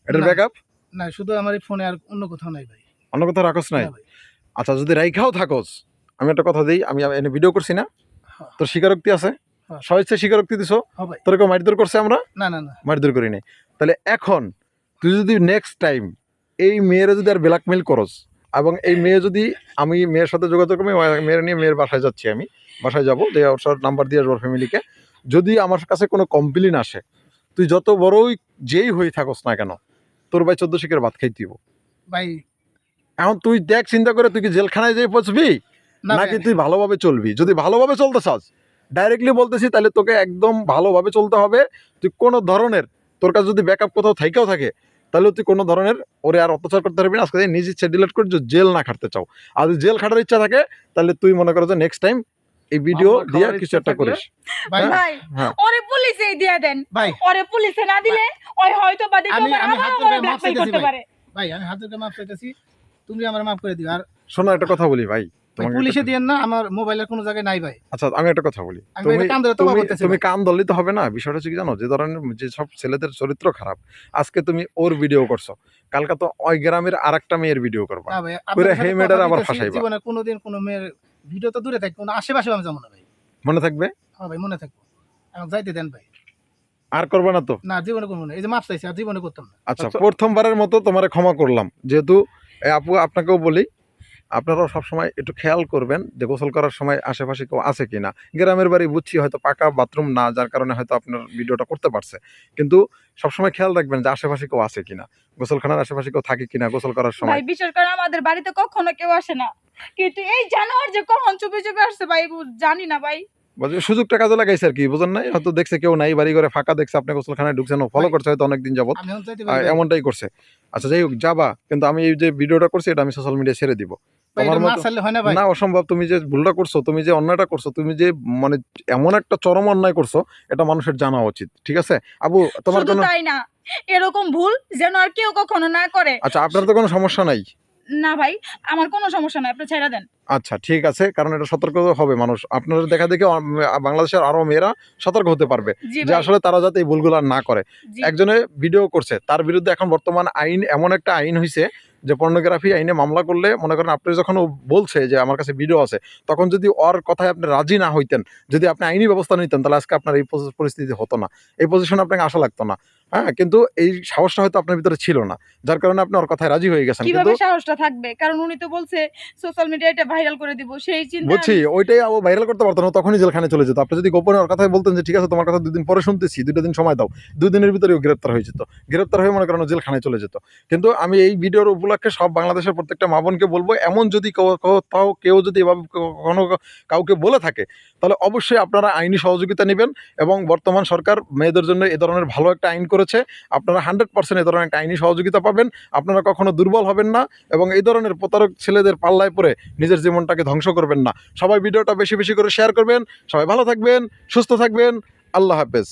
এটার না। ব্যাকআপ না শুধু আমার এই ফোনে আর অন্য কোথাও নাই ভাই। অন্য কোথাও রাখোস নাই? না ভাই। আচ্ছা যদি রাইখাও থাকোস, আমি একটা কথা দিই, আমি এনে ভিডিও করছি না, হ্যাঁ, তোর স্বীকারোক্তি আছে, হ্যাঁ। স্বেচ্ছা স্বীকারোক্তি দিছো, হ্যাঁ ভাই। তোর কেউ মারধর করছে? আমরা না না না মারধর করি নাই। তাহলে এখন তুই যদি নেক্সট টাইম এই মেয়েরা যদি আর ব্ল্যাকমেল করস, এবং এই মেয়ে যদি, আমি মেয়ের সাথে যোগাযোগ করি, মেয়ের নিয়ে মেয়ের বাসায় যাচ্ছি, আমি বাসায় যাবো, যে ওর সাথে নাম্বার দিয়ে আসবো ফ্যামিলিকে, যদি আমার কাছে কোনো কমপ্লেন আসে, তুই যত বড়ই যেই হয়ে থাকস না কেন, তোর ভাই 14 শিখের ভাত খাইতে দিব। ভাই। এখন তুই দেখ চিন্তা করে, তুই কি জেলখানায় যেয়ে পৌঁছবি না নাকি ভাই। তুই ভালোভাবে চলবি? যদি ভালোভাবে চলতে চাস, ডাইরেক্টলি বলতেছি, তাহলে তোকে একদম ভালোভাবে চলতে হবে। তুই কোনো ধরনের, তোর কাছে যদি ব্যাকআপ কোথাও থাইকাও থাকে, তাহলে তুই কোনো ধরনের ওরে আর অত্যাচার করতে পারবি না। আজকে নিজে ইচ্ছা ডিলিট করে যদি জেল না খাটতে চাও, আর যদি জেল খাটার ইচ্ছা থাকে, তাহলে তুই মনে করো যে নেক্সট টাইম এই ভিডিও আমার দিয়ে খাওয়ার কিছু ইচ্ছা একটা থাকলে, করিস। ভাই ভাই হ্যাঁ। ওরে পুলিশে দিয়ে দেন ভাই ওরে পুলিশে না দিলে ওই হয়তো বা দিতে আমি- পারে, আমি আবার হাত আমারে ধরে মাফ ব্ল্যাকমেল চাইতেছি করতে ভাই। পারে। ভাই আমি হাত ধরে মাফ চাইতেছি, তুমি আমার মাফ করে দিও। আর শোনো একটা কথা বলি ভাই, ভাই তোমাকে পুলিশে একটা- দিয়েন না, আমার মোবাইলের কোনো জায়গায় নাই ভাই। আচ্ছা আমি একটা কথা বলি, আমি ভাই কান ধরে তওবা করতেছি তুমি ভাই। কান ধরলে তো হবে না। বিষয়টা হচ্ছে কি জানো, যে ধরনের যে সব ছেলেদের চরিত্র খারাপ, আজকে তুমি ওর ভিডিও করছো, কালকে তো ওই গ্রামের আরেকটা মেয়ের ভিডিও করবা, না ভাই পুরো আপনার সাথে হেই কথা মেয়েটার আবার দিতেছি, ফাঁসাইবা। জীবনে কোনোদিন কোনো মেয়ের ভিডিও তো দূরে থাকবে, কোনো আশেপাশে আমি যাবো না ভাই। মনে থাকবে? হ্যাঁ ভাই মনে থাকবো, আমাকে যাইতে দেন ভাই। আর করবে না তো? না জীবনে করবো না, এই যে মাফ চাইছি, আর জীবনে করতাম না। আচ্ছা প্রথমবারের মতো তোমারে ক্ষমা করলাম, যেহেতু আপু আপনাকেও বলি, আপনারাও সবসময় একটু খেয়াল করবেন যে গোসল করার সময় আশেপাশে কেউ আছে কিনা। গ্রামের বাড়ি বুঝছি, হয়তো পাকা বাথরুম না, যার কারণে হয়তো আপনার ভিডিওটা করতে পারছে, কিন্তু সবসময় খেয়াল রাখবেন যে আশেপাশে কেউ আছে কিনা, গোসলখানার আশেপাশে কেউ থাকে কিনা গোসল করার ভাই সময়। বিশেষ করে আমাদের বাড়িতে কখনো কেউ আসে না, কিন্তু এই জানোয়ার যে কখন চুপে চুপে আসছে ভাই জানি না ভাই। বলছে সুযোগটা কাজে লাগাইছে আর কি, বুঝেন নাই? হয়তো দেখছে কেউ নাই, বাড়ি ঘরে ফাঁকা দেখছে, আপনি গোসলখানায় ঢুকছেন, ফলো ভাই, করছে হয়তো অনেকদিন যাবত, আমি এখন চাইতে পারি ভাই। এমনটাই করছে। আচ্ছা যাই হোক, যাবা, কিন্তু আমি এই যে ভিডিওটা করছি এটা আমি সোশ্যাল মিডিয়ায় ছেড়ে দিব। ভাই, তোমার এটা না মতো ছাড়লে হয় না ভাই। না, অসম্ভব। তুমি যে ভুলটা করছো, তুমি যে অন্যায়টা করছো, তুমি যে মানে এমন একটা চরম অন্যায় করছো, এটা মানুষের জানা উচিত, ঠিক আছে আবু? তোমার শুধু কোনো, তাই না, এরকম ভুল যেন আর কেউ কখনো না করে। আচ্ছা আপনার তো কোনো সমস্যা নাই? না ভাই আমার কোনো সমস্যা নাই, আপনি ছেড়ে দেন। আচ্ছা ঠিক আছে, কারণ এটা সতর্ক হবে মানুষ, আপনারা দেখা দেখে বাংলাদেশের আরো মেয়েরা সতর্ক হতে পারবে জি যে ভাই, আসলে তারা যাতে এই ভুলগুলো আর না করে। জি। একজনে ভিডিও করছে, তার বিরুদ্ধে এখন বর্তমান আইন, এমন একটা আইন হয়েছে যে পর্নোগ্রাফি আইনে মামলা করলে, মনে করেন আপনি যখন ও বলছে যে আমার কাছে ভিডিও আছে, তখন যদি ওর কথায় আপনি রাজি না হইতেন, যদি আপনি আইনি ব্যবস্থা নিতেন, তাহলে আজকে আপনার এই পরিস্থিতি হতো না, এই পজিশনে আপনাকে আসা লাগতো না। হ্যাঁ, কিন্তু এই সাহসটা হয়তো আপনার ভিতরে ছিল না, যার কারণে আপনি ওর কথায় রাজি হয়ে গেছেন। কিভাবে কিন্তু সাহসটা থাকবে, কারণ উনি তো বলছে সোশ্যাল মিডিয়ায় এটা ভাইরাল করে দিব, সেই চিন্তা বুঝছি, ওইটাই ও ভাইরাল করতে পারতো না, তখনই জেলখানে চলে যেত। আপনি যদি গোপনে ওর কথাই বলতেন যে ঠিক আছে তোমার কথা 2 দিন পরে শুনতেছি, 2টা দিন সময় দাও, 2 দিনের ভিতরে ও গ্রেপ্তার হয়ে যেত, গ্রেপ্তার হয়ে মনে করেন ও জেলখানায় চলে যেত। কিন্তু আমি এই ভিডিওর উপলক্ষে সব বাংলাদেশের প্রত্যেকটা মা বোনকে বলবো, এমন যদি কোথাও কেউ যদি এভাবে কখনো কাউকে বলে থাকে, তাহলে অবশ্যই আপনারা আইনি সহযোগিতা নেবেন। এবং বর্তমান সরকার মেয়েদের জন্য এ ধরনের ভালো একটা আইন করেছে, আপনারা 100% এ ধরনের একটা আইনি সহযোগিতা পাবেন। আপনারা কখনো দুর্বল হবেন না, এবং এই ধরনের প্রতারক ছেলেদের পাল্লায় পড়ে নিজের জীবনটাকে ধ্বংস করবেন না। সবাই ভিডিওটা বেশি বেশি করে শেয়ার করবেন। সবাই ভালো থাকবেন, সুস্থ থাকবেন। আল্লাহ হাফেজ।